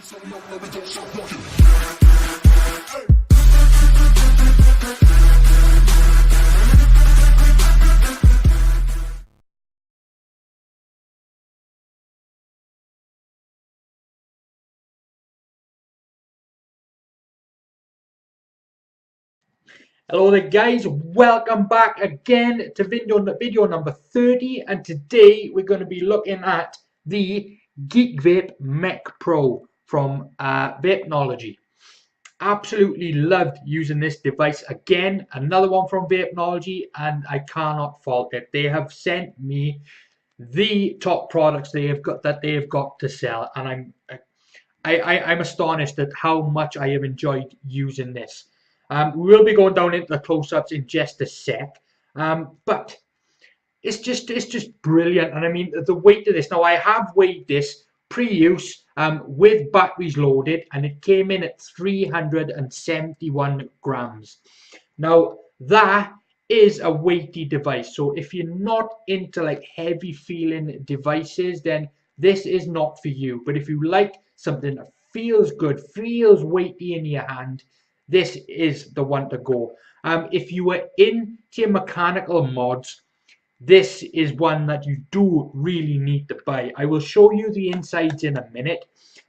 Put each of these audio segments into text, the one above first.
Hello there guys, welcome back again to video number 30, and today we're going to be looking at the Geekvape Mech Pro from Vapenology. Absolutely loved using this device. Again, another one from Vapenology, and I cannot fault it. They have sent me the top products they have got to sell, and I'm astonished at how much I have enjoyed using this. We will be going down into the close-ups in just a sec, but it's just brilliant. And I mean, the weight of this. Now, I have weighed this pre-use with batteries loaded, and it came in at 371 grams. Now, that is a weighty device. So if you're not into like heavy feeling devices, then this is not for you. But if you like something that feels good, feels weighty in your hand, this is the one to go. If you were into mechanical mods, this is one that you do really need to buy. I will show you the insides in a minute,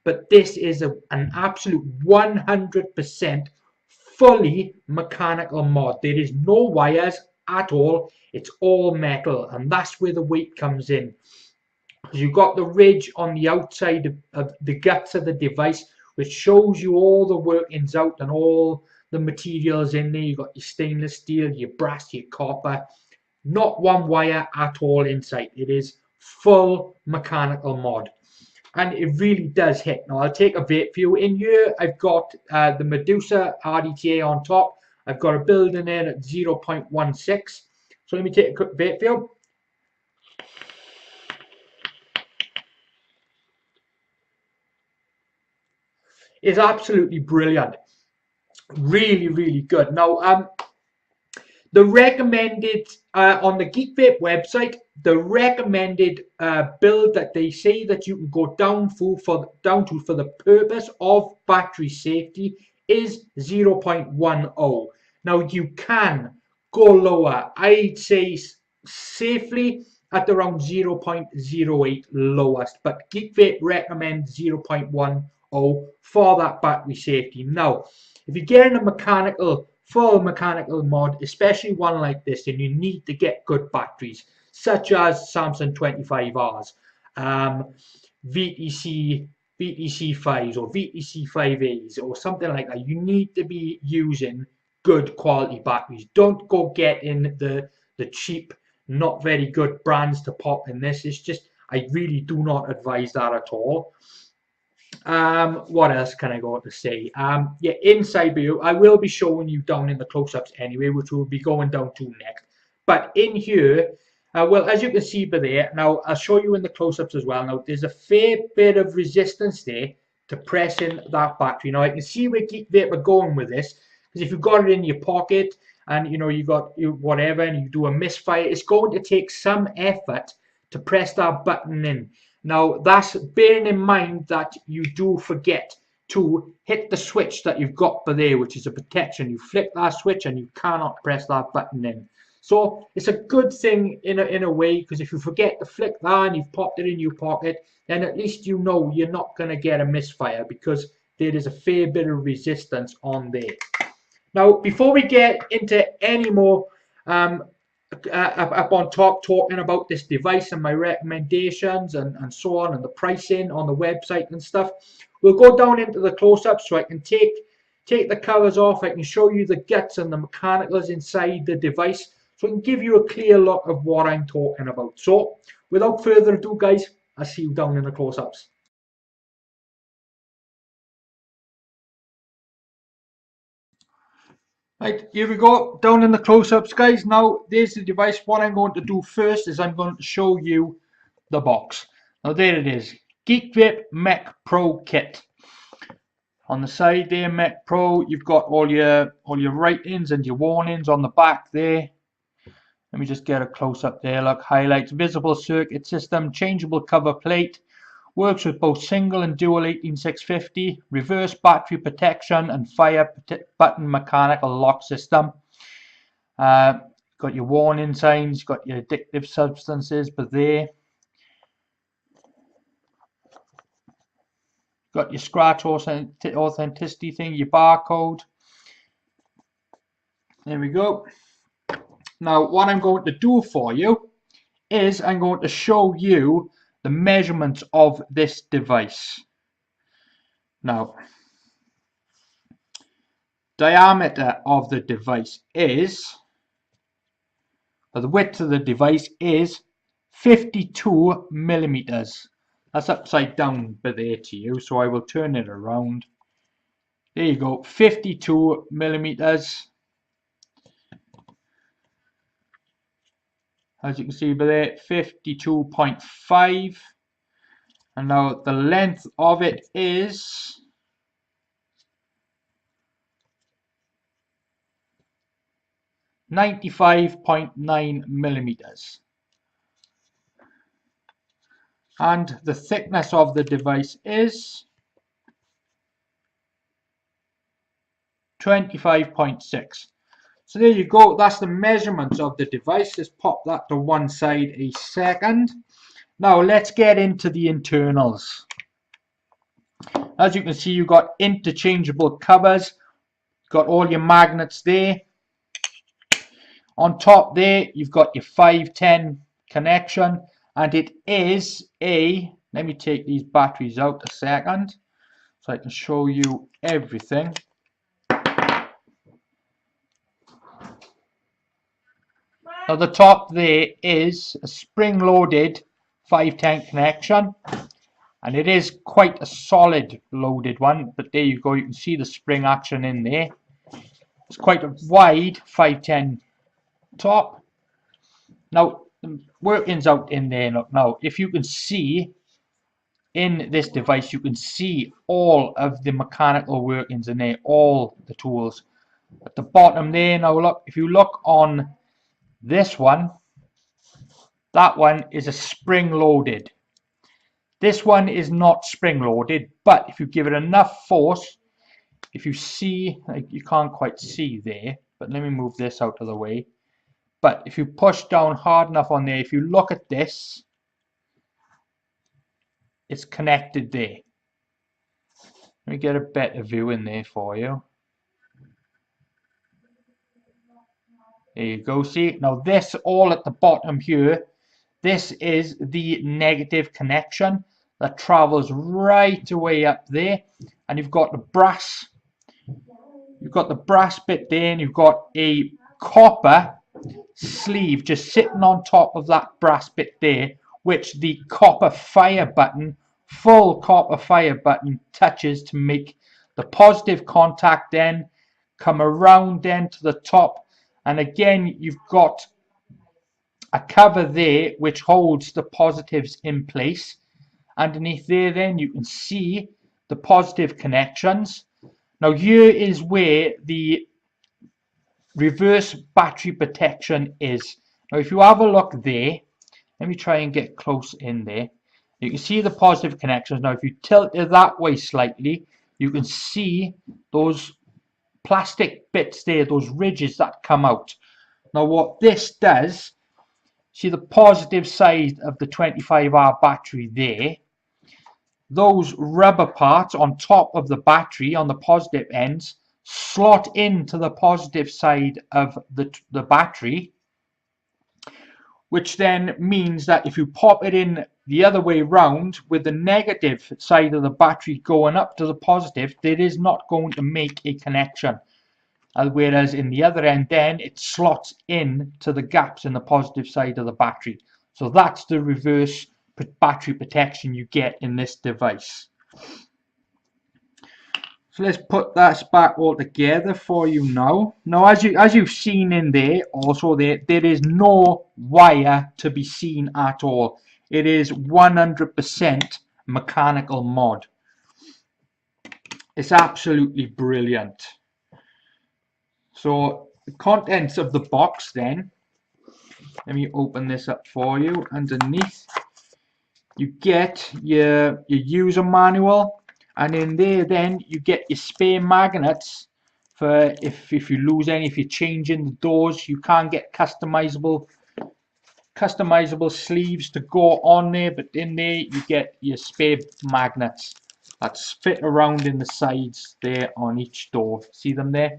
but this is an absolute 100% fully mechanical mod. There is no wires at all. It's all metal, and that's where the weight comes in. You've got the ridge on the outside of the guts of the device, which shows you all the workings out and all the materials in there. You've got your stainless steel, your brass, your copper. Not one wire at all inside. It is full mechanical mod, and it really does hit. Now I'll take a vape for you. In here I've got the Medusa RDTA on top. I've got a build in there at 0.16. So let me take a quick vape for you. Is absolutely brilliant. Really, really good. Now, the recommended on the Geekvape website, the recommended build that they say that you can go down to for the purpose of battery safety is 0.10. Now you can go lower. I'd say safely at around 0.08 lowest, but Geekvape recommends 0.10 for that battery safety. Now, if you're getting a full mechanical mod, especially one like this, then you need to get good batteries, such as Samsung 25Rs, VTC 5s or VTC 5As or something like that. You need to be using good quality batteries. Don't go get in the cheap, not very good brands to pop in this. It's just, I really do not advise that at all. What else can I go to say? Yeah, inside view, I will be showing you down in the close-ups anyway, which we'll be going down to next. But in here, well, as you can see by there, now I'll show you in the close-ups as well. Now, there's a fair bit of resistance there to pressing that battery. Now, I can see where Geekvape are going with this, because if you've got it in your pocket and, you know, you got whatever, and you do a misfire, it's going to take some effort to press that button in. Now, that's bearing in mind that you do forget to hit the switch that you've got for there, which is a protection. You flick that switch and you cannot press that button in. So it's a good thing in a way, because if you forget to flick that and you've popped it in your pocket, then at least you know you're not going to get a misfire, because there is a fair bit of resistance on there. Now, before we get into any more up on top talking about this device and my recommendations and so on, and the pricing on the website and stuff, we'll go down into the close-up so I can take the covers off. I can show you the guts and the mechanicals inside the device, so I can give you a clear look of what I'm talking about. So without further ado, guys, I'll see you down in the close-ups. Right, here we go, down in the close-ups, guys. Now, there's the device. What I'm going to do first is I'm going to show you the box. Now, there it is. Geekvape Mech Pro Kit. On the side there, Mech Pro, you've got all your writings and your warnings on the back there. Let me just get a close-up there. Look, highlights, visible circuit system, changeable cover plate, Works with both single and dual 18650, reverse battery protection and fire button mechanical lock system. Got your warning signs, got your addictive substances, but there. Got your scratch authenticity thing, your barcode. There we go. Now what I'm going to do for you is I'm going to show you the measurements of this device. Now, diameter of the device is, or the width of the device is 52 millimeters. That's upside down by there to you, so I will turn it around. There you go, 52 millimeters. As you can see by there, 52.5. And now the length of it is 95.9 millimeters. And the thickness of the device is 25.6. So there you go, that's the measurements of the device. Let's pop that to one side a second. Now let's get into the internals. As you can see, you've got interchangeable covers, got all your magnets there. On top there, you've got your 510 connection, and it is a, let me take these batteries out a second so I can show you everything. Now the top there is a spring-loaded 510 connection, and it is quite a solid loaded one, but there you go, you can see the spring action in there. It's quite a wide 510 top. Now the workings out in there. Now if you can see in this device, you can see all of the mechanical workings in there, all the tools at the bottom there. Now look, if you look on this one, that one is a spring loaded. This one is not spring loaded, but if you give it enough force, if you see, like, you can't quite see there, but let me move this out of the way. But if you push down hard enough on there, if you look at this, it's connected there. Let me get a better view in there for you. There you go, see? Now this all at the bottom here, this is the negative connection that travels right away up there, and you've got the brass bit there, and you've got a copper sleeve just sitting on top of that brass bit there, which the copper fire button, full copper fire button, touches to make the positive contact then come around then to the top. And again, you've got a cover there which holds the positives in place. Underneath there then you can see the positive connections. Now here is where the reverse battery protection is. Now if you have a look there, let me try and get close in there. You can see the positive connections. Now if you tilt it that way slightly, you can see those plastic bits there, those ridges that come out. Now what this does, see the positive side of the 25-hour battery there, those rubber parts on top of the battery on the positive ends slot into the positive side of the battery, which then means that if you pop it in the other way round with the negative side of the battery going up to the positive, it is not going to make a connection. Whereas in the other end then it slots in to the gaps in the positive side of the battery. So that's the reverse battery protection you get in this device. So let's put that back all together for you now. Now as you've seen in there, also there is no wire to be seen at all. It is 100% mechanical mod. It's absolutely brilliant. So the contents of the box then, let me open this up for you. Underneath you get your user manual, and in there then you get your spare magnets for if you lose any, if you're changing the doors, you can get customizable sleeves to go on there, but in there you get your spare magnets that's fit around in the sides there on each door. See them there?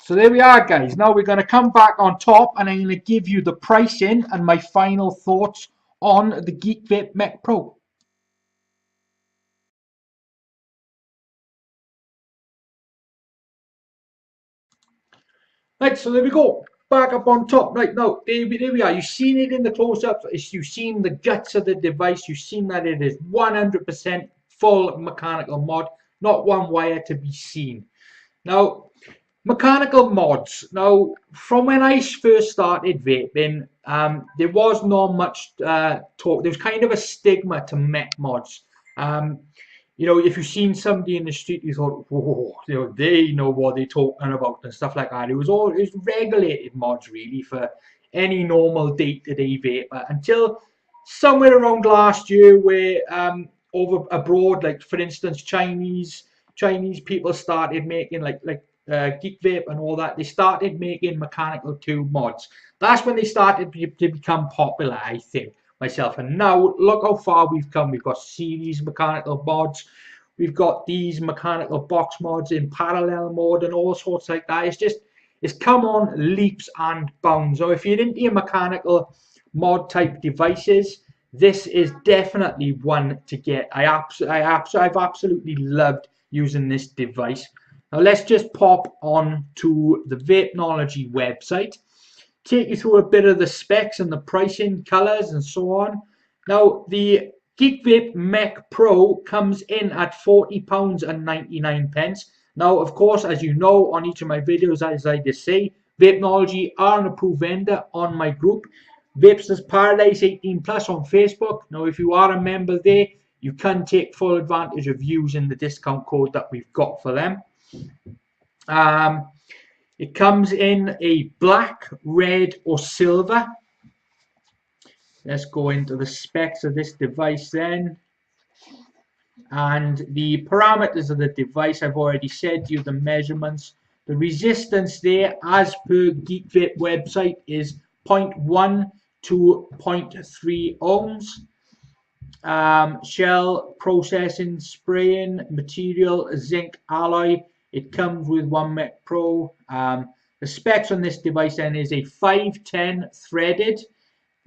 So there we are, guys. Now we're going to come back on top and I'm going to give you the pricing and my final thoughts on the Geekvape Mech Pro. Right, so there we go. Back up on top. Right, now, there we are. You've seen it in the close-up. You've seen the guts of the device. You've seen that it is 100% full mechanical mod. Not one wire to be seen. Now, mechanical mods. Now, from when I first started vaping, there was not much talk. There was kind of a stigma to mech mods. You know, if you've seen somebody in the street, you thought, whoa, you know, they know what they're talking about and stuff like that. It was regulated mods really for any normal day-to-day vapor until somewhere around last year, where over abroad, like for instance, Chinese people started making like Geekvape and all that. They started making mechanical tube mods. That's when they started to become popular, I think, myself. And now look how far we've come. We've got series mechanical mods. We've got these mechanical box mods in parallel mode and all sorts like that. It's come on leaps and bounds. So if you're into your mechanical mod type devices, this is definitely one to get. I've absolutely loved using this device. Now let's just pop on to the Vapenology website, take you through a bit of the specs and the pricing, colors and so on. Now the Geekvape Mech Pro comes in at £40.99. Now of course, as you know, on each of my videos, as I just say, Vapenology are an approved vendor on my group, Vapesters Paradise 18 Plus on Facebook. Now if you are a member there, you can take full advantage of using the discount code that we've got for them. It comes in a black, red or silver. Let's go into the specs of this device then. And the parameters of the device, I've already said to you the measurements. The resistance there, as per Geekvape website, is 0.1 to 0.3 ohms. Shell processing, spraying material, zinc alloy. It comes with one Mech Pro. The specs on this device then is a 510 threaded,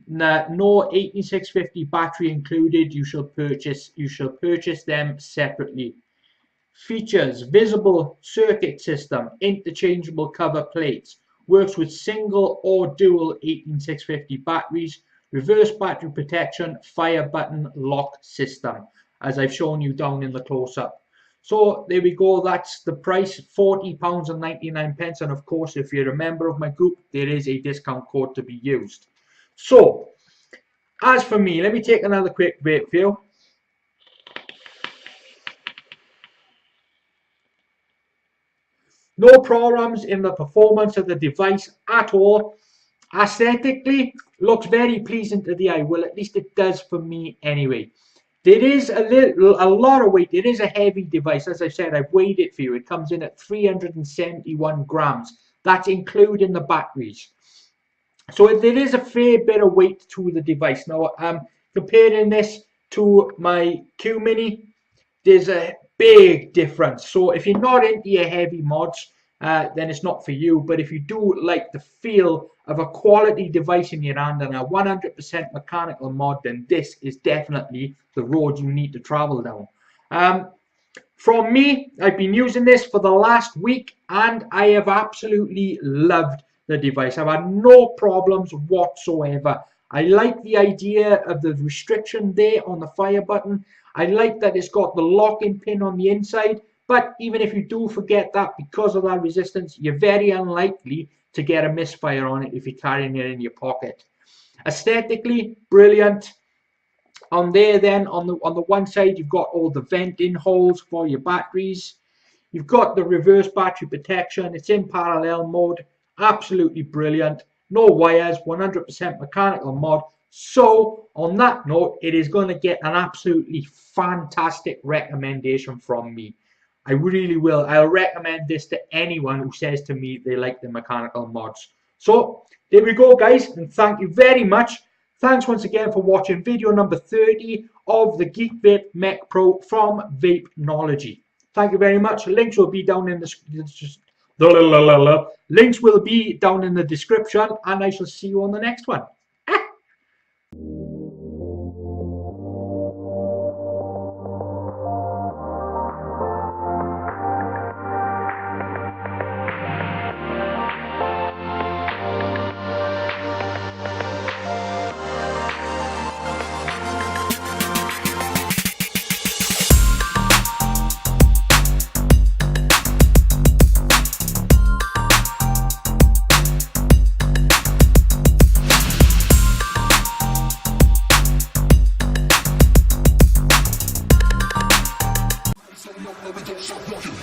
no 18650 battery included. You shall purchase them separately. Features: visible circuit system, interchangeable cover plates, works with single or dual 18650 batteries, reverse battery protection, fire button lock system, as I've shown you down in the close-up. So there we go, that's the price, £40.99, and of course if you're a member of my group, there is a discount code to be used. So as for me, let me take another quick vape view. No problems in the performance of the device at all. Aesthetically, looks very pleasing to the eye. Well, at least it does for me anyway. There is a lot of weight. It is a heavy device. As I said, I've weighed it for you. It comes in at 371 grams. That's including the batteries. So there is a fair bit of weight to the device. Now, comparing this to my Q Mini, there's a big difference. So if you're not into your heavy mods, then it's not for you. But if you do like the feel of a quality device in your hand and a 100% mechanical mod, then this is definitely the road you need to travel down. From me, I've been using this for the last week and I have absolutely loved the device. I've had no problems whatsoever. I like the idea of the restriction there on the fire button. I like that it's got the locking pin on the inside, but even if you do forget that, because of that resistance, you're very unlikely to get a misfire on it if you're carrying it in your pocket. Aesthetically, brilliant. On there then, on the one side, you've got all the venting holes for your batteries. You've got the reverse battery protection. It's in parallel mode. Absolutely brilliant. No wires, 100% mechanical mod. So on that note, it is going to get an absolutely fantastic recommendation from me. I really will. I'll recommend this to anyone who says to me they like the mechanical mods. So there we go, guys, and thank you very much. Thanks once again for watching video number 30 of the Geekvape Mech Pro from Vapenology. Thank you very much. Links will be down in the links will be down in the description, and I shall see you on the next one. So no, we don't stop walking.